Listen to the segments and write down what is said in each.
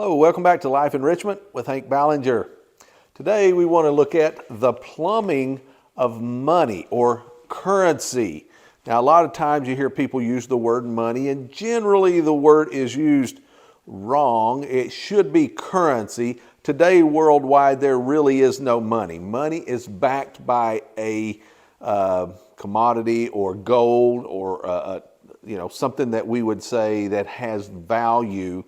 Hello, welcome back to Life Enrichment with Hank Ballinger. Today we want to look at the plumbing of money or currency. Now, a lot of times you hear people use the word money, and generally the word is used wrong. It should be currency. Today, worldwide, there really is no money. Money is backed by a commodity or gold or something that we would say that has value,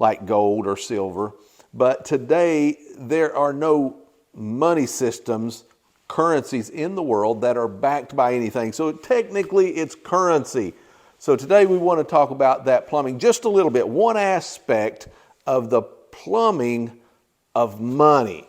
like gold or silver. But today, there are no money systems, currencies in the world that are backed by anything. So technically, it's currency. So today, we want to talk about that plumbing just a little bit, one aspect of the plumbing of money.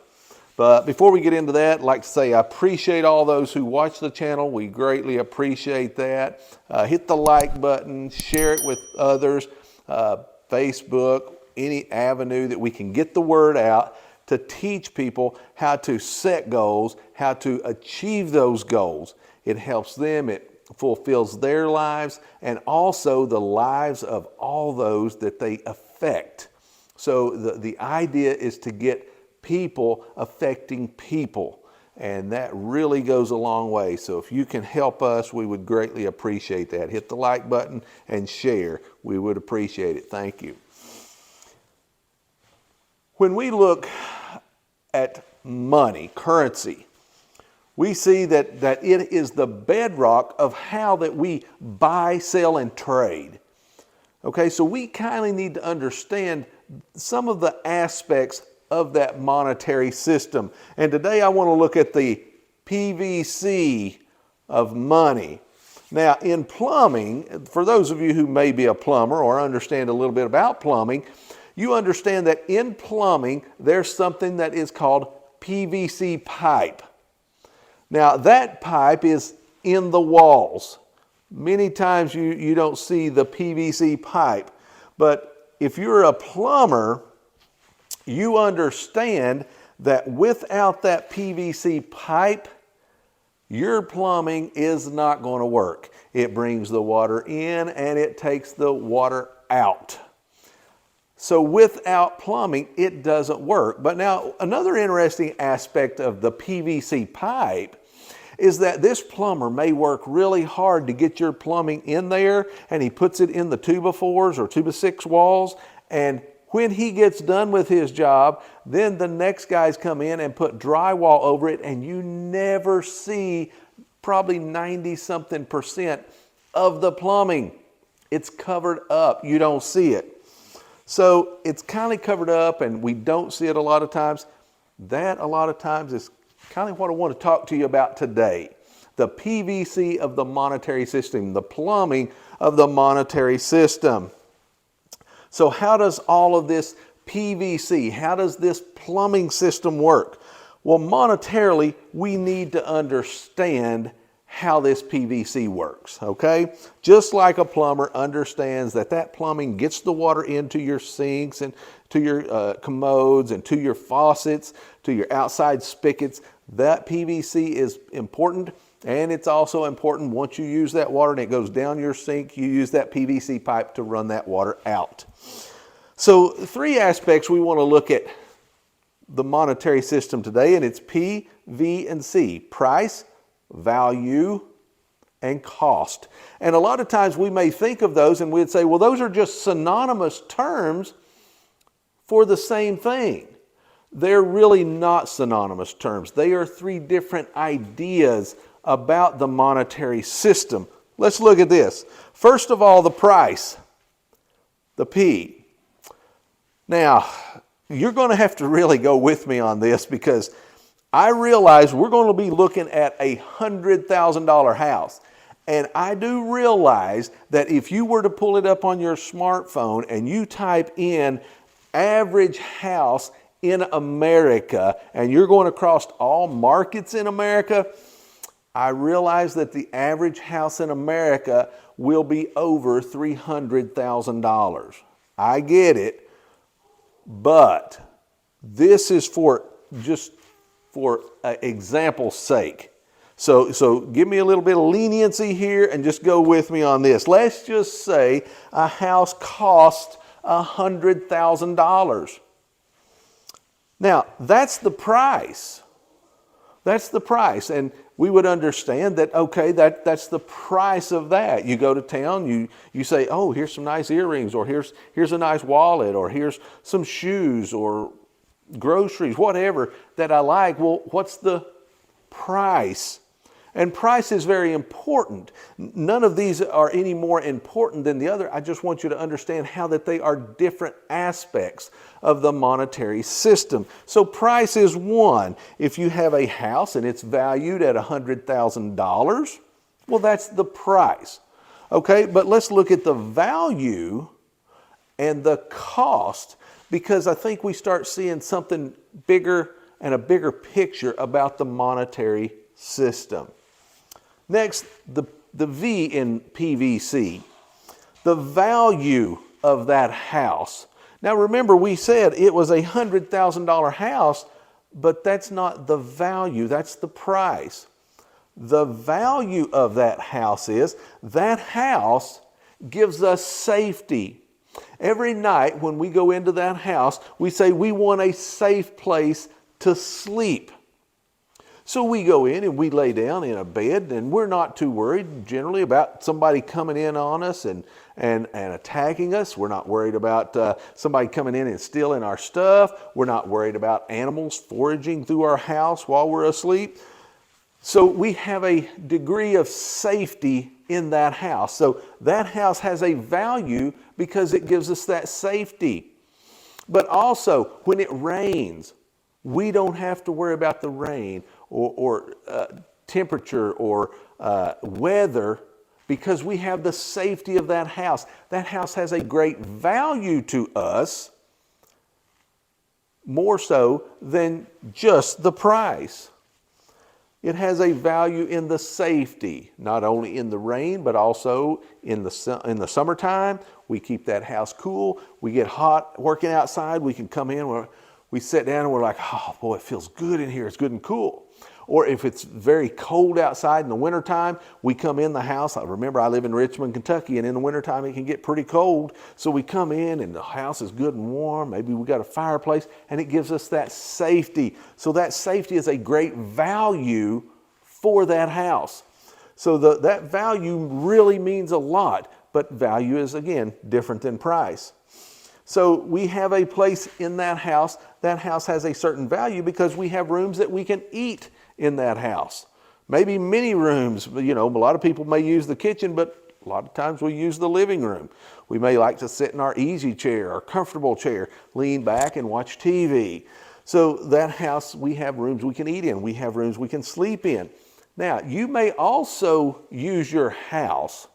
But before we get into that, I'd like to say I appreciate all those who watch the channel. We greatly appreciate that. Hit the like button, share it with others, Facebook, any avenue that we can get the word out to teach people how to set goals, how to achieve those goals. It helps them, it fulfills their lives, and also the lives of all those that they affect. So the idea is to get people affecting people, and that really goes a long way. So if you can help us, we would greatly appreciate that. Hit the like button and share. We would appreciate it. Thank you. When we look at money, currency, we see that it is the bedrock of how that we buy, sell, and trade. Okay, so we kind of need to understand some of the aspects of that monetary system. And today I want to look at the PVC of money. Now, in plumbing, for those of you who may be a plumber or understand a little bit about plumbing, you understand that in plumbing, there's something that is called PVC pipe. Now, that pipe is in the walls. Many times you don't see the PVC pipe, but if you're a plumber, you understand that without that PVC pipe, your plumbing is not going to work. It brings the water in and it takes the water out. So without plumbing, it doesn't work. But now, another interesting aspect of the PVC pipe is that this plumber may work really hard to get your plumbing in there, and he puts it in the 2x4s or 2x6 walls, and when he gets done with his job, then the next guys come in and put drywall over it, and you never see probably 90-something% of the plumbing. It's covered up. You don't see it. So it's kind of covered up and we don't see it a lot of times. That a lot of times is kind of what I want to talk to you about today. The PVC of the monetary system, the plumbing of the monetary system. So how does all of this PVC, how does this plumbing system work? Well, monetarily, we need to understand how this PVC works, okay? Just like a plumber understands that plumbing gets the water into your sinks and to your commodes and to your faucets, to your outside spigots. That PVC is important, and it's also important once you use that water and it goes down your sink, you use that PVC pipe to run that water out. So 3 aspects we want to look at the monetary system today, and it's P, V, and C: price, value, and cost. And a lot of times we may think of those and we'd say, well, those are just synonymous terms for the same thing. They're really not synonymous terms. They are 3 different ideas about the monetary system. Let's look at this. First of all, the price, the P. Now, you're going to have to really go with me on this, because I realize we're going to be looking at a $100,000 house. And I do realize that if you were to pull it up on your smartphone and you type in average house in America, and you're going across all markets in America, I realize that the average house in America will be over $300,000. I get it, but this is for example's sake. So give me a little bit of leniency here and just go with me on this. Let's just say a house cost $100,000. Now, that's the price. That's the price. And we would understand that, okay, that's the price of that. You go to town, you say, oh, here's some nice earrings, or here's a nice wallet, or here's some shoes, or groceries, whatever that I like. Well, what's the price? And price is very important. None of these are any more important than the other. I just want you to understand how that they are different aspects of the monetary system. So price is one. If you have a house and it's valued at $100,000, well, that's the price. Okay, but let's look at the value and the cost, because I think we start seeing something bigger and a bigger picture about the monetary system. Next, the V in PVC, the value of that house. Now remember, we said it was a $100,000 house, but that's not the value, that's the price. The value of that house is that house gives us safety. Every night when we go into that house, we say we want a safe place to sleep. So we go in and we lay down in a bed, and we're not too worried generally about somebody coming in on us and attacking us. We're not worried about somebody coming in and stealing our stuff. We're not worried about animals foraging through our house while we're asleep. So we have a degree of safety in that house. So that house has a value because it gives us that safety. But also, when it rains, we don't have to worry about the rain or temperature or weather, because we have the safety of that house. That house has a great value to us, more so than just the price. It has a value in the safety, not only in the rain, but also in the summertime. We keep that house cool. We get hot working outside. We can come in, we sit down and we're like, oh boy, it feels good in here. It's good and cool. Or if it's very cold outside in the wintertime, we come in the house. I remember I live in Richmond, Kentucky, and in the wintertime it can get pretty cold. So we come in and the house is good and warm. Maybe we got a fireplace, and it gives us that safety. So that safety is a great value for that house. So that value really means a lot, but value is, again, different than price. So we have a place in that house. That house has a certain value because we have rooms that we can eat in that house. Maybe many rooms. You know, a lot of people may use the kitchen, but a lot of times we use the living room. We may like to sit in our easy chair or comfortable chair, lean back and watch TV. So that house, we have rooms we can eat in. We have rooms we can sleep in. Now, you may also use your house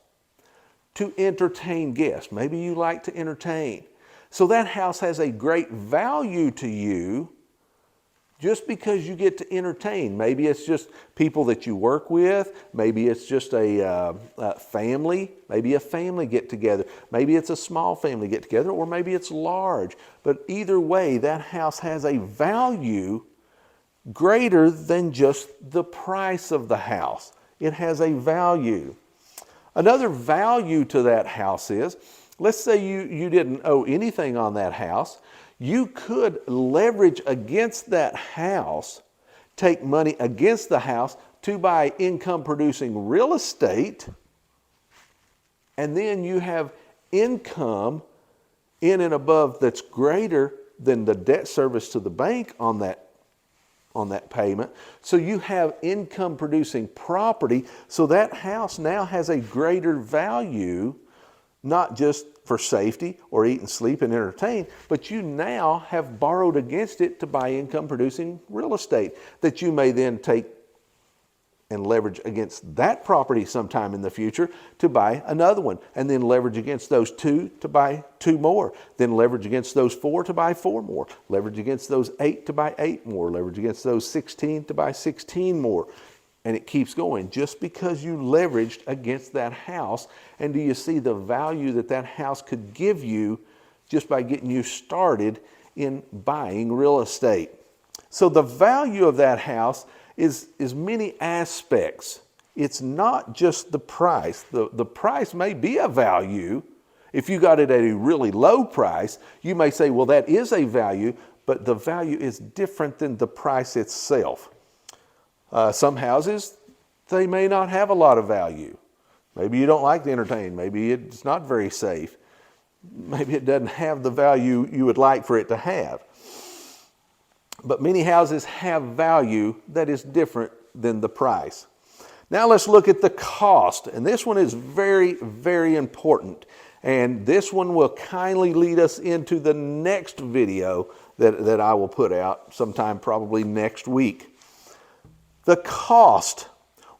to entertain guests. Maybe you like to entertain. So that house has a great value to you just because you get to entertain. Maybe it's just people that you work with. Maybe it's just a family. Maybe a family get together. Maybe it's a small family get together, or maybe it's large. But either way, that house has a value greater than just the price of the house. It has a value. Another value to that house is, let's say you didn't owe anything on that house. You could leverage against that house, take money against the house to buy income-producing real estate, and then you have income in and above that's greater than the debt service to the bank on that payment. So you have income-producing property. So that house now has a greater value, not just for safety or eat and sleep and entertain, but you now have borrowed against it to buy income-producing real estate that you may then take and leverage against that property sometime in the future to buy another one, and then leverage against those two to buy two more, then leverage against those four to buy four more, leverage against those 8 to buy 8 more, leverage against those 16 to buy 16 more. And it keeps going just because you leveraged against that house. And do you see the value that that house could give you just by getting you started in buying real estate? So the value of that house is many aspects. It's not just the price. The price may be a value. If you got it at a really low price, you may say, well, that is a value, but the value is different than the price itself. Some houses, they may not have a lot of value. Maybe you don't like to entertain. Maybe it's not very safe. Maybe it doesn't have the value you would like for it to have. But many houses have value that is different than the price. Now let's look at the cost. And this one is very, very important. And this one will kindly lead us into the next video that I will put out sometime probably next week. The cost.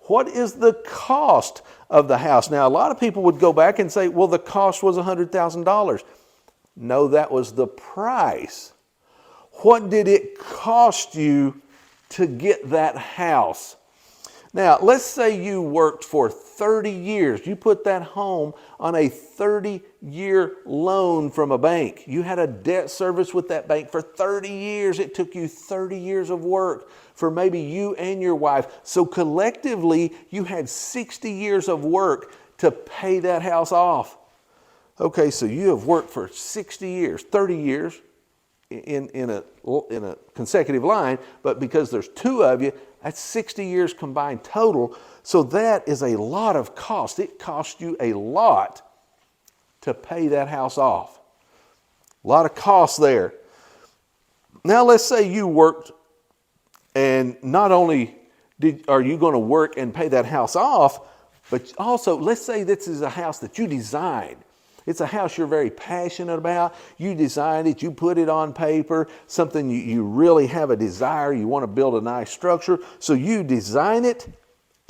What is the cost of the house? Now, a lot of people would go back and say, well, the cost was $100,000. No, that was the price. What did it cost you to get that house? Now, let's say you worked for 30 years. You put that home on a 30-year loan from a bank. You had a debt service with that bank for 30 years. It took you 30 years of work for maybe you and your wife. So collectively, you had 60 years of work to pay that house off. Okay, so you have worked for 60 years, 30 years in a consecutive line, but because there's two of you, that's 60 years combined total. So that is a lot of cost. It cost you a lot to pay that house off. A lot of cost there. Now let's say you worked, and not only are you going to work and pay that house off, but also let's say this is a house that you designed. It's a house you're very passionate about. You designed it, you put it on paper, something you really have a desire. You want to build a nice structure. So you design it,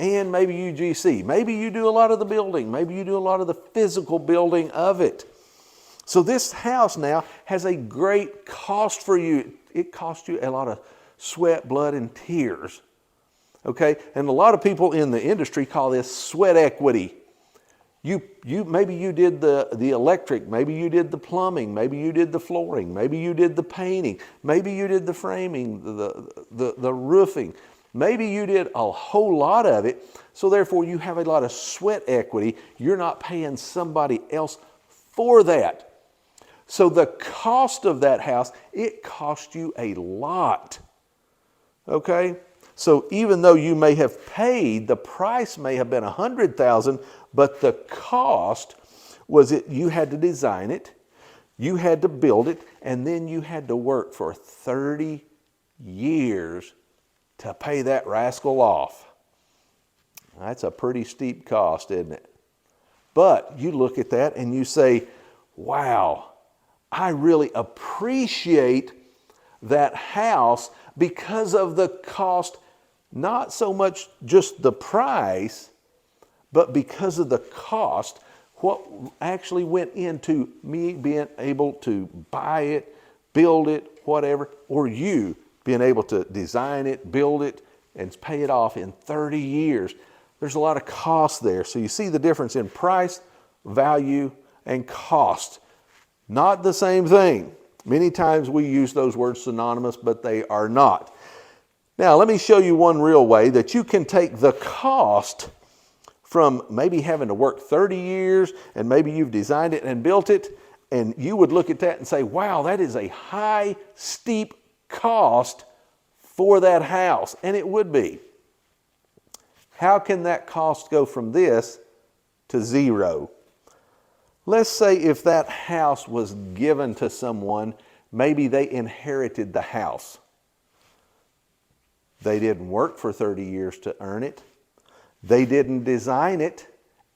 and maybe you GC. Maybe you do a lot of the building. Maybe you do a lot of the physical building of it. So this house now has a great cost for you. It costs you a lot of sweat, blood, and tears. Okay? And a lot of people in the industry call this sweat equity. Maybe you did the electric, maybe you did the plumbing, maybe you did the flooring, maybe you did the painting, maybe you did the framing, the roofing, maybe you did a whole lot of it. So therefore you have a lot of sweat equity. You're not paying somebody else for that. So the cost of that house, it cost you a lot. Okay? So even though you may have paid, the price may have been $100,000, but the cost was you had to design it, you had to build it, and then you had to work for 30 years to pay that rascal off. That's a pretty steep cost, isn't it? But you look at that and you say, wow, I really appreciate that house because of the cost. Not so much just the price, but because of the cost, what actually went into me being able to buy it, build it, whatever, or you being able to design it, build it, and pay it off in 30 years. There's a lot of cost there. So you see the difference in price, value, and cost. Not the same thing. Many times we use those words synonymous, but they are not. Now, let me show you one real way that you can take the cost from maybe having to work 30 years and maybe you've designed it and built it, and you would look at that and say, wow, that is a high, steep cost for that house. And it would be. How can that cost go from this to zero? Let's say if that house was given to someone, maybe they inherited the house. They didn't work for 30 years to earn it. They didn't design it,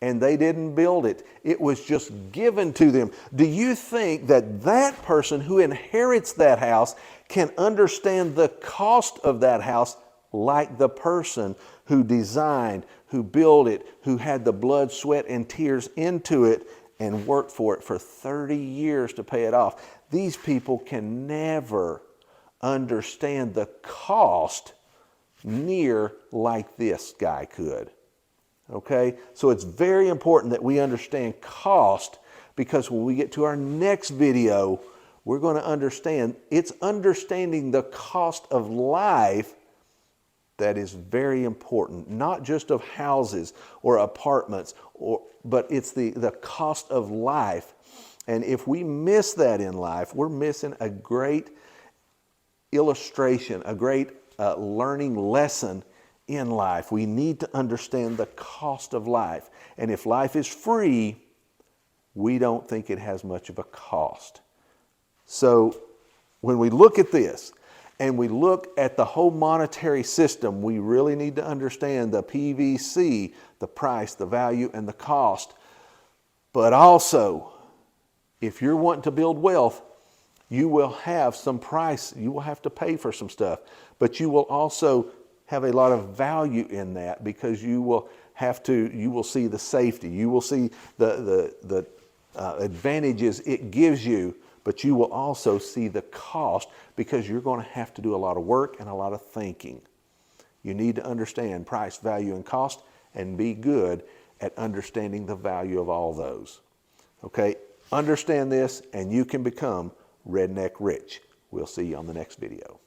and they didn't build it. It was just given to them. Do you think that that person who inherits that house can understand the cost of that house like the person who designed, who built it, who had the blood, sweat, and tears into it and worked for it for 30 years to pay it off? These people can never understand the cost near like this guy could. Okay? So it's very important that we understand cost, because when we get to our next video, we're going to understand, it's understanding the cost of life that is very important. Not just of houses or apartments, but it's the cost of life. And if we miss that in life, we're missing a great illustration, a great learning lesson in life. We need to understand the cost of life. And if life is free, we don't think it has much of a cost. So when we look at this and we look at the whole monetary system, we really need to understand the PVC, the price, the value, and the cost. But also, if you're wanting to build wealth, you will have some price. You will have to pay for some stuff. But you will also have a lot of value in that, because you will see the safety. You will see the advantages it gives you, but you will also see the cost, because you're going to have to do a lot of work and a lot of thinking. You need to understand price, value, and cost, and be good at understanding the value of all those. Okay? Understand this, and you can become redneck rich. We'll see you on the next video.